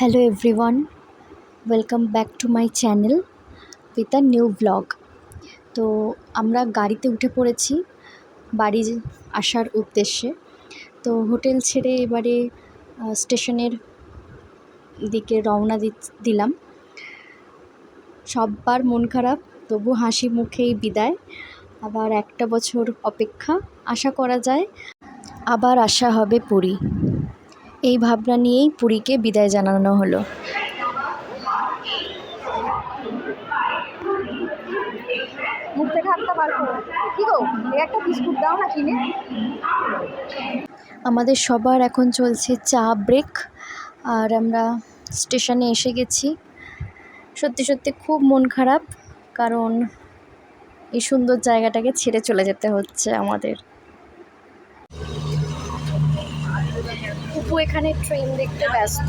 Hello everyone, welcome back to my channel with a new vlog. তো আমরা গাড়িতে উঠে পড়েছি বাড়ি আসার উদ্দেশ্যে। তো হোটেল ছেড়ে এবারে স্টেশনের দিকে রওনা দিলাম। সববার মন খারাপ, তবু হাসি মুখেই বিদায়। আবার একটা বছর অপেক্ষা, আশা করা যায় আবার আসা হবে পুরী। এই ভাবনা নিয়েই পুরীকে বিদায় জানানো হলো। মুখ থেকে হাতটা বার করো। কি গো, একটা বিস্কুট দাও না কিনে। আমাদের সবার এখন চলছে চা ব্রেক, আর আমরা স্টেশনে এসে গেছি। সত্যি সত্যি খুব মন খারাপ, কারণ এই সুন্দর জায়গাটাকে ছেড়ে চলে যেতে হচ্ছে আমাদের। উপু এখানে ট্রেন দেখতে ব্যস্ত।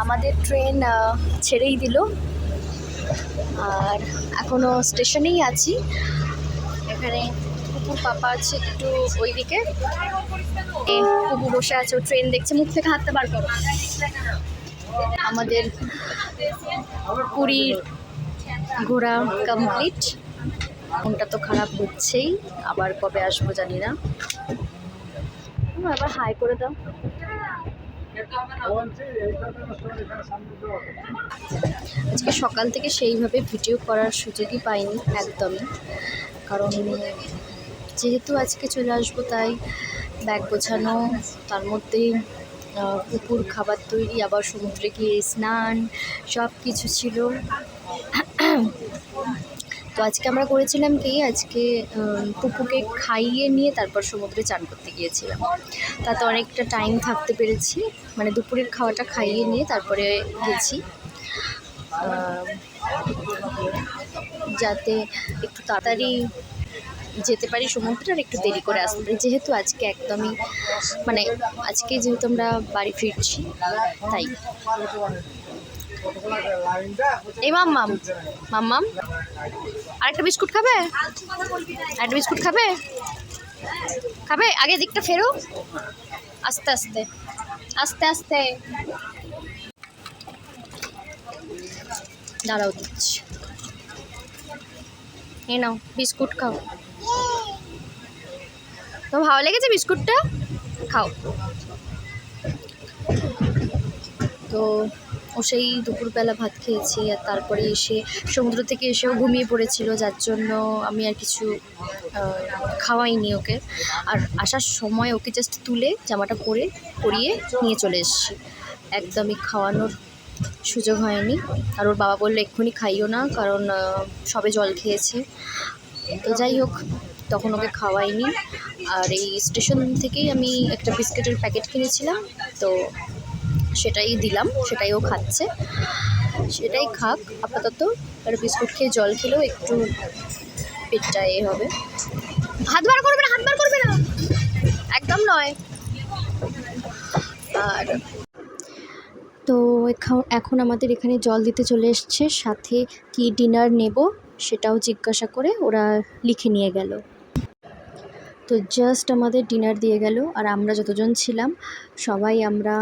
আমাদের ট্রেন ছেড়েই দিল, আর এখনও স্টেশনেই আছি। এখানে কুকুর পাপা আছে একটু ওইদিকে, কুকুর বসে আছে, ও ট্রেন দেখছে। মুখ থেকে হাতটা বার করো। আমাদের পুরীর ঘোরা কমপ্লিট। মনটা তো খারাপ হচ্ছেই, আবার কবে আসবো জানি না। আবার হাই করে দাও। আজকে সকাল থেকে সেইভাবে ভিডিও করার সুযোগই পাইনি একদমই, কারণ যেহেতু আজকে চলে আসবো তাই ব্যাগ গোছানো, তার মধ্যে পুকুর খাবার তৈরি, আবার সমুদ্রে গিয়ে স্নান, সব কিছু ছিল। তো আজকে আমরা করেছিলাম কি, আজকে পুকুকে খাইয়ে নিয়ে তারপর সমুদ্রে চান করতে গিয়েছিলাম। তাতে অনেকটা টাইম থাকতে পেরেছি, মানে দুপুরের খাওয়াটা খাইয়ে নিয়ে তারপরে গেছি, যাতে একটু তাড়াতাড়ি যেতে পারি সমুদ্রে, আর একটু দেরি করে আসতে পারি। যেহেতু আজকে একদমই মানে আজকে যেহেতু আমরা বাড়ি ফিরছি, তাই। এই মাম্মাম মাম্মাম আরেকটা বিস্কুট খাবে? আরেকটা বিস্কুট খাবে? খাবে? আগে দিকটা ফেরো, আস্তে আস্তে আস্তে আস্তে। দাঁড়াও দিচ্ছি, এই নাও বিস্কুট খাও। তো ভালো লেগেছে বিস্কুটটা? খাও। তো ও সেই দুপুরবেলা ভাত খেয়েছি, আর তারপরে এসে সমুদ্র থেকে এসেও ঘুমিয়ে পড়েছিল, যার জন্য আমি আর কিছু খাওয়াইনি ওকে। আর আসার সময় ওকে জাস্ট তুলে জামাটা পরিয়ে নিয়ে চলে এসেছি, একদমই খাওয়ানোর সুযোগ হয়নি। আর ওর বাবা বললো এক্ষুনি খাইও না, কারণ সবে জল খেয়েছে। তো যাই হোক, তখন ওকে খাওয়াইনি। আর এই স্টেশন থেকেই আমি একটা বিস্কিটের প্যাকেট কিনেছিলাম, তো সেটাই দিলাম, সেটাই ও খাচ্ছে। সেটাই খাক আপাতত, আর বিস্কুট খেয়ে জল খেলেও একটু পেটটা এ হবে। হাত বার করবে না, হাত বার করবে না, একদম নয়। আর তো এখন আমাদের এখানে জল দিতে চলে এসছে, সাথে কি ডিনার নেব সেটাও জিজ্ঞাসা করে ওরা লিখে নিয়ে গেল। তো জাস্ট আমাদের ডিনার দিয়ে গেল, আর আমরা যতজন ছিলাম সবাই আমরা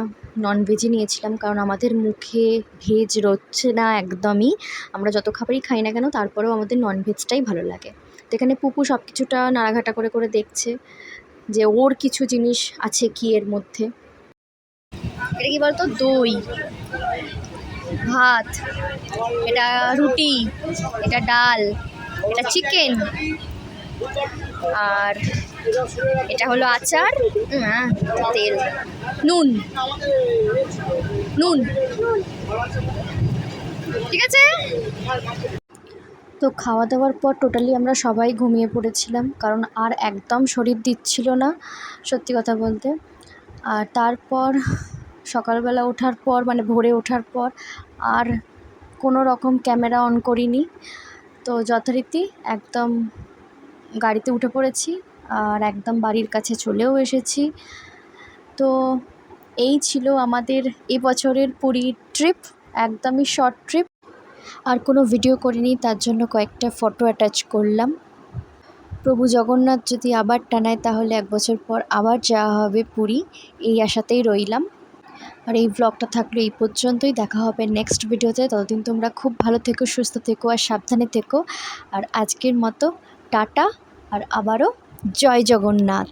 ননভেজই নিয়েছিলাম, কারণ আমাদের মুখে ভেজ রচ্ছে না একদমই। আমরা যত খাবারই খাই না কেন, তারপরেও আমাদের ননভেজটাই ভালো লাগে। তো এখানে পুপু সব কিছুটা নাড়াঘাটা করে করে দেখছে যে ওর কিছু জিনিস আছে কি এর মধ্যে। এটা কি বলতো, দই, ভাত, এটা রুটি, এটা ডাল, এটা চিকেন, আর এটা হলো আচার, তেল, নুন, ঠিক আছে। তো খাওয়া দাওয়ার পর টোটালি আমরা সবাই ঘুমিয়ে পড়েছিলাম, কারণ আর একদম শরীর দিচ্ছিল না সত্যি কথা বলতে। আর তারপর সকালবেলা ওঠার পর, মানে ভোরে ওঠার পর আর কোনো রকম ক্যামেরা অন করিনি। তো যথারীতি একদম গাড়িতে উঠে পড়েছি, আর একদম বাড়ির কাছে চলেও এসেছি। তো এই ছিল আমাদের এবছরের পুরী ট্রিপ, একদমই শর্ট ট্রিপ। আর কোনো ভিডিও করিনি, তার জন্য কয়েকটা ফটো অ্যাটাচ করলাম। প্রভু জগন্নাথ যদি আবার টানায়, তাহলে এক বছর পর আবার যাওয়া হবে পুরী, এই আশাতেই রইলাম। আর এই ব্লগটা থাকলো এই পর্যন্তই। দেখা হবে নেক্সট ভিডিওতে। ততদিন তোমরা খুব ভালো থেকো, সুস্থ থেকো আর সাবধানে থেকো। আর আজকের মতো টাটা, আর আবারও জয় জগন্নাথ।